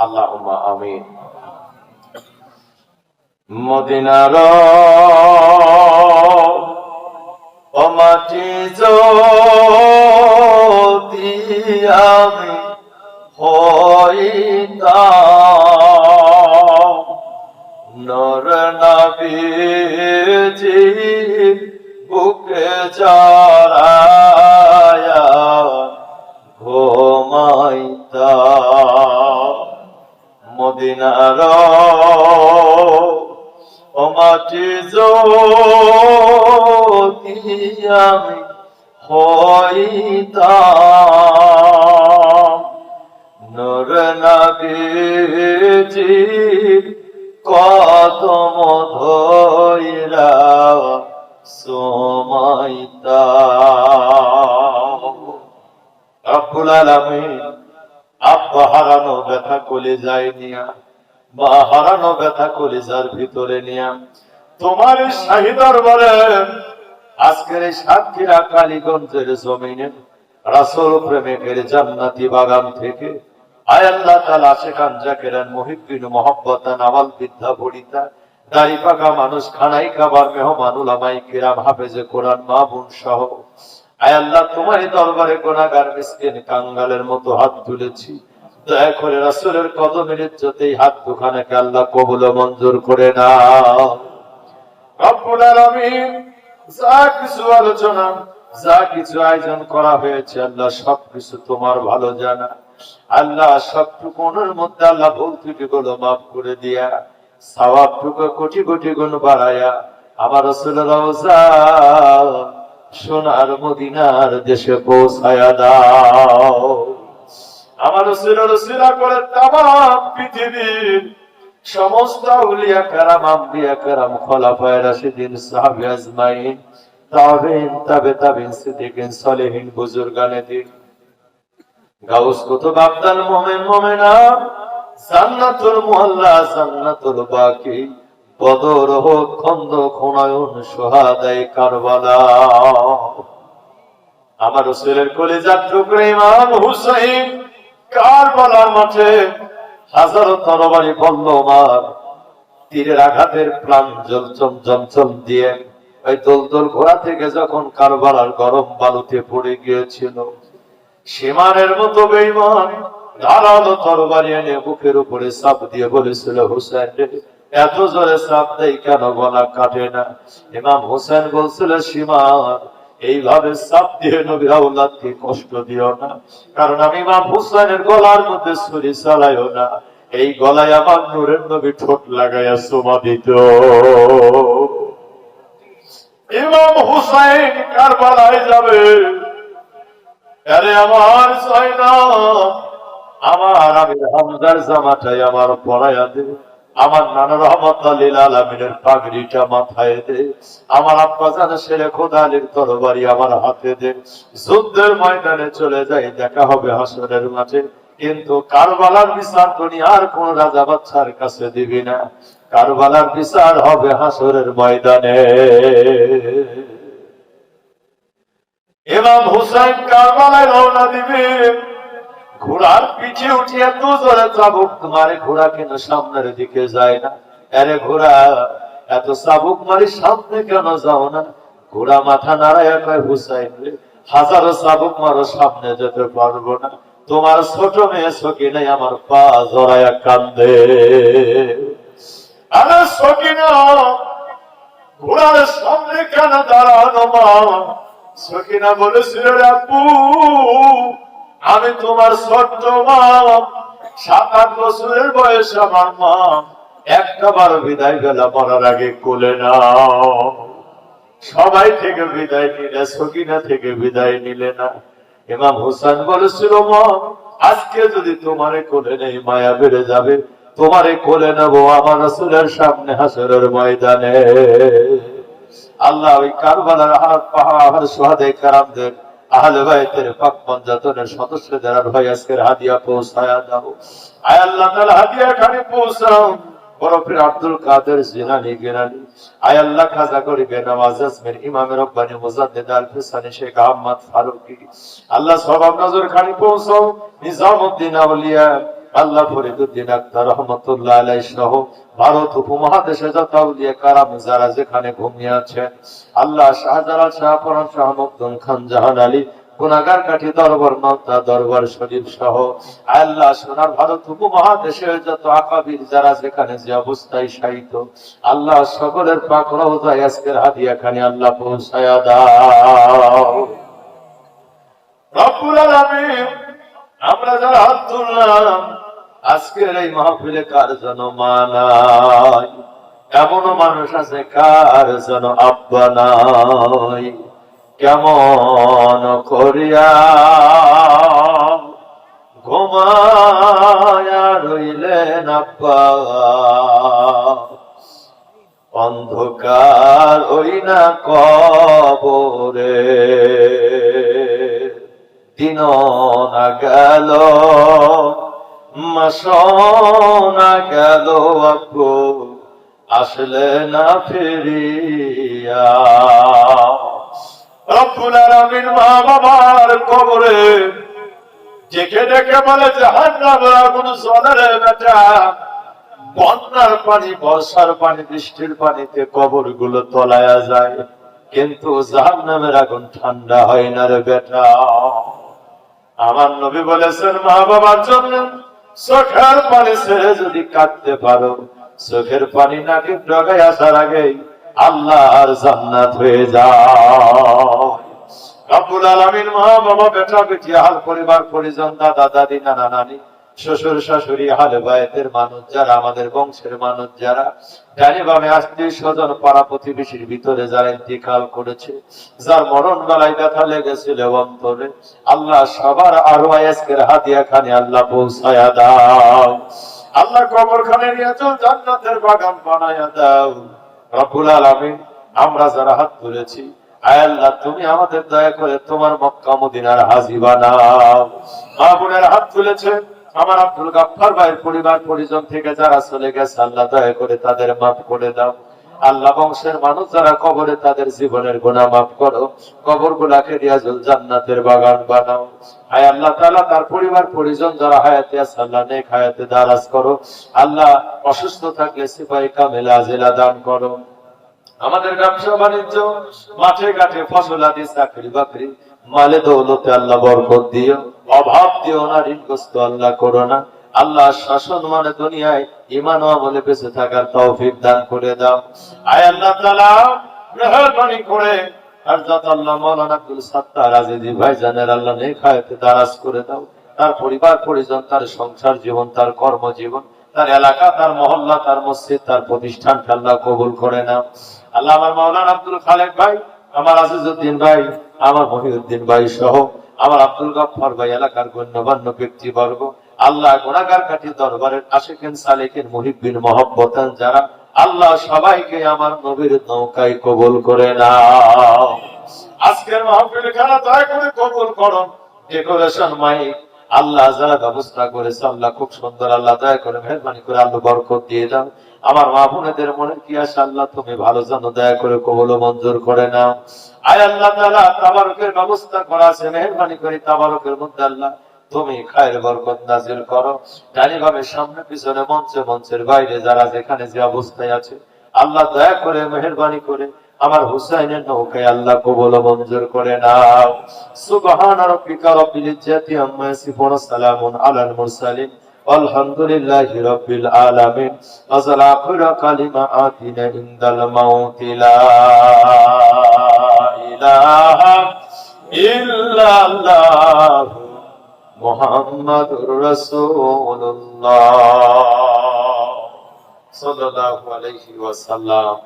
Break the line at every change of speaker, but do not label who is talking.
আল্লাহুম্মা আমিন। মদিনার ও মাটি যদি আমি হইতাম, নর নবীজি বুকে জড়ায়া ঘুমাইতাম। মদিনার ও মাটি যদি আমি হইতাম, নূর নবীজির কদম ধইরা সুমাইতাম। রব্বুল আলামিন আব্বা হারানো ব্যথা কলিজায় নিয়া, মা হারানো ব্যথা কলিজার ভিতরে নিয়া তোমার শাহী দরবারে আজকের এই সাতক্ষীরা কালীগঞ্জের জমিনে রাসূল প্রেমিকের জান্নাতি বাগান থেকে আয় আল্লাহ তাআলা আশিকান জাকিরান মুহিব্বিন মুহাব্বতান আওয়াল বিদ্যা পড়িতা দাড়ি পাকা মানুষ খানাই খাবার মেহমান উলামায়ে কিরাম হাফেজে কোরআন মা বোন সহ আয় আল্লাহ তোমার দরবারে গুনাহগার মিসকিন কাঙ্গালের মতো হাত তুলেছি। দয়া করে রাসূলের কদমের ইজ্জতেই হাত দুখানাকে আল্লাহ কবুল ও মঞ্জুর করে নাও। রব্বুল আলামিন যা কিছু আলোচনা, যা কিছু আয়োজন করা হয়েছে আল্লাহ সবকিছু তোমার ভালো জানা। আল্লাহ সবটুকুনের মধ্যে আল্লাহ ভুল ত্রুটিগুলো মাফ করে দিয়া সওয়াবটুকু কোটি কোটি গুণ বাড়ায়া আমার রাসূলের রওজা সোনার মদিনার দেশে পৌঁছায়া দাও। আমার রাসূলের উসিলা করে তামাম পৃথিবীর সমস্ত আউলিয়া কেরাম, আম্বিয়া কেরাম, খোলাফায়ে রাশিদিন, সাহাবী আজমাইন, তাবেঈন, তাবেঈন, সিদ্দিকিন, সালেহিন, বুজুর্গানে দিন, গাউস কুতুব, আব্দাল মুমিন, মুমিনাত, জান্নাতুল মুআল্লা, জান্নাতুল বাকি, বদর হোক, খন্দক, হুনায়ুন, শুহাদায়ে কারবালা। আমার রাসূলের কলিজার টুকরা ইমাম হুসাইন কারবালার মাঠে হাজারো তরবারি বল্লমার তীরের আঘাতের প্রাণ জমজম দিয়ে ওই দোলদোল ঘোড়া থেকে যখন কারবালার গরম বালুতে পড়ে গিয়েছিল, সীমানের মতো বেঈমান ধারালো তরবারি এনে বুকের উপরে চাপ দিয়ে বলেছিল, হুসাইন এত জোরে চাপ দেই কেন, গলা কাটে না? ইমাম হুসাইন বলছিল, সীমান এইভাবে চাপ দিয়ে নবীর আওলাদকে কষ্ট দিও না, কারণ আমি ইমাম হুসাইনের গলার মধ্যে ছুরি চালাইও না, এই গলায় আমার নূরের নবী ঠোঁট লাগাইয়া চুমা দিত। ইমাম হুসাইন কারবালায় যাবে, আরে আমার চাই না, আমার আমির হামজার জামাটাই আমার পরাইয়া দে, আমার নানা রহমাতুল্লাহ লিল আলামিনের পাগড়িটা মাথায় দে, আমার আব্বা জান শেরে খোদা আলীর তরবারি আমার হাতে দে, যুদ্ধের ময়দানে চলে যাই, দেখা হবে হাসরের মাঠে, কিন্তু কারবালার বিচার দুনিয়ার কোন রাজা বাদশার কাছে দিবি না, কারবালার বিচার হবে হাসরের ময়দানে। ইমাম হুসাইন কারবালায় রওনা দিবে, ঘোড়ার পিঠে উঠিয়া তো জোরে চাবুক মারে, ঘোড়া কেন সামনের দিকে যায় না? আরে ঘোড়া এত চাবুক মারি সামনে কেন যাও না? ঘোড়া মাথা নাড়াইয়া কয়, হুসাইন রে হাজারো চাবুক মারো সামনে যেতে পারবো না, তোমার ছোট মেয়ে সকিনা আমার পা জড়াইয়া কান্দে। আরে সকিনা ঘোড়ার সামনে কেন দাঁড়ানো মা? সকিনা বলেছিল, আব্বু আমি তোমার ছোট্ট মা, 7-8 বছরের বয়স আমার মা, একটা বার বিদায় বেলা মরার আগে কোলে নাও। সবাই থেকে বিদায় নিলে, সকিনা থেকে বিদায় নিলে না। ইমাম হুসাইন বলেছিল, মা আজকে যদি তোমারে কোলে নেই মায়া বেড়ে যাবে, তোমারে কোলে নেব আমার রাসূলের সামনে হাসরের ময়দানে। আল্লাহ ওই কারবালার পাহাড় সুহাদায়ে কেরামদের আহলে বাইতের পাক পঞ্জাতনের সদস্যদের আর ভাই আজকের হাদিয়া পৌঁছায়া দাও। আয় আল্লাহ তাআলা হাদিয়া খানে পৌঁছাও। বরফের আব্দুল কাদের জিলানী গিলানী, আয় আল্লাহ খাজা গরিবে নওয়াজ আজমের ইমাম রব্বানি মুজাদ্দিদ আল ফিসানি শেখ আহমদ ফারুকি, আল্লাহ সবাব নজর খানে পৌঁছাও। নিজামউদ্দিন আউলিয়া আল্লাহ ফরিদুদ্দিন আক্তার রহমতুল্লাহ আলাইহি সহ ভারত উপমহাদেশে যত আউলিয়া কারাম যারা যেখানে ঘুমিয়ে আছেন, আল্লাহ শাহজালাল শাহপরান শাহ মখদুম খান জাহান আলী গুনাগার কাঠি দরবার নলতা দরবার শরীফ সহ আল্লাহ সোনার ভারত উপমহাদেশের যত আকাবির যারা যেখানে যে অবস্থায় শায়িত, আল্লাহ সকলের পাক রওজায় আজকের হাদিয়া খানি আল্লাহ পৌঁছায়া দাও। রব্বুল আলামিন, আমরা যারা হাত তুললাম আজকের এই মাহফিলে কার যেন মা নাই, এমনও মানুষ আছে কার যেন আব্বা নাই। কেমন করিয়া ঘুমায়া রইলেন আব্বা, অন্ধকার ওই না কবরে, দিন না গেল মাস না গেল আব্বু আসলে না ফিরিয়া। রব্বুল আলামিন মা বাবার কবরে ডেকে ডেকে বলে জাহান্নামের আগুন জ্বলে রে বেটা, বন্যার পানি বর্ষার পানি বৃষ্টির পানিতে কবর গুলো তলায়া যায়, কিন্তু জাহান্নামের আগুন ঠান্ডা হয় না রে বেটা। আমার নবী বলেছেন মা বাবার জন্য চোখের পানি ছেড়ে যদি কাঁদতে পারো, চোখের পানি নাকি ডগায় আসার আগেই আল্লাহর জান্নাত হয়ে যায়। রব্বুল আলামিন মা বাবা বেটা বেটি আহাল পরিবার পরিজন দাদা দাদি নানা নানি শ্বশুর শাশুড়ি আহলে বায়তের মানুষ যারা, আমাদের বংশের মানুষ যারা, ডানে বামে আত্মীয় স্বজন পাড়া প্রতিবেশীর ভিতরে যারা ইন্তিকাল করেছে, যার মরণ বেলায় ব্যথা লেগেছিল অন্তরে, আল্লাহ সবার আরো আজকের হাদিয়া খানে আল্লাহ পৌঁছায়া দাও। আল্লাহ কবরখানে নিয়ে চল জান্নাতের বাগান বানায়া দাও। রব্বুল আলামিন, আমরা যারা হাত তুলেছি, আয় আল্লাহ তুমি আমাদের দয়া করে তোমার মক্কা মদিনার হাজী বানাও। মা বোনের হাত তুলেছে, আমার আব্দুল গাফফার ভাইয়ের পরিবার পরিজন থেকে যারা চলে গেছে, আল্লাহ দয়া করে তাদের মাফ করে দাও। আল্লাহ বংশের মানুষ যারা কবরে, তাদের জীবনের গুনাহ মাফ করো, কবর গুলাকে রিয়াজুল জান্নাতের বাগান বানাও। আয় আল্লাহ তাআলা তার পরিবার পরিজন যারা হায়াতে আছে, আল্লাহ নেক হায়াতে দারাজ করো। আল্লাহ অসুস্থ থাকলে সিপাহী কামেলা আজিলা দান করো। আমাদের ব্যবসা বাণিজ্য মাঠে ঘাটে ফসল আদি চাকরি বাকরি মালে দৌলতে আল্লাহ বরকত দিও, অভাব দিও না, ঋণগ্রস্ত আল্লাহ করো না। আল্লাহ শাসন মানে দুনিয়ায় ঈমান ও আমলে বেঁচে থাকার তৌফিক দান করে দাও। আয় আল্লাহ তাআলা মেহেরবানি করে হযরত আল্লাহ মাওলানা আব্দুল সাত্তার আজিজি ভাইজানের আল্লাহ নেক হায়াতে দারাজ করে দাও। তার পরিবার পরিজন, তার সংসার জীবন, তার কর্মজীবন, তার এলাকা, তার মহল্লা, তার মসজিদ, তার প্রতিষ্ঠানকে আল্লাহ কবুল করে নাও। আল্লাহ আমার মাওলানা আব্দুল খালেক ভাই, আমার আজিজউদ্দিন ভাই, আমার মহিউদ্দিন ভাই সহ আমার আব্দুল গফফার ভাই, এলাকার গণ্যমান্য ব্যক্তিবর্গ, আল্লাহ গুনাহগার কাঠি দরবারের আশিকিন সালিকিন মুহিব্বিন মহব্বতান যারা, আল্লাহ সবাইকে আমার নবীর নৌকায় কবুল করে নাও। আজকের মাহফিল খানা দয়া করে কবুল করো। ডেকোরেশন মাইক আল্লাহ যারা ব্যবস্থা করেছে, আল্লাহ খুব সুন্দর, আল্লাহ দয়া করে মেহেরবানি করে আল্লাহ বরকত দিয়ে দাও। আমার মা বোনেদের মনে কি আছে আল্লাহ তুমি ভালো জানো, দয়া করে কবুল ও মঞ্জুর করে নাও। আয় আল্লাহ তাআলা তাবারকের ব্যবস্থা করা আছে, মেহেরবানি করে তাবারকের মধ্যে আল্লাহ তুমি খায়ের বরকত নাজিল করো। জানি ভাবে সামনে পিছনে মঞ্চে মঞ্চের বাইরে যারা যেখানে যে অবস্থায় আছে, আল্লাহ দয়া করে মেহেরবানি করে আমার হুসাইনের নৌকায় আল্লাহ কবুল ও মঞ্জুর করে নাও। সুবহান রাব্বিকা রাব্বিল ইজ্জাতি আম্মা ইয়াসিফুন, সালামুন আলাল মুরসালিন, আলহামদুলিল্লাহি রাব্বিল আলামিন। ওয়াসাল আখিরা কালিমাতিনা ইনদাল মাউতি লা ইলাহা ইল্লাল্লাহ মুহাম্মাদুর রাসূলুল্লাহ সাল্লাল্লাহু আলাইহি ওয়াসাল্লাম।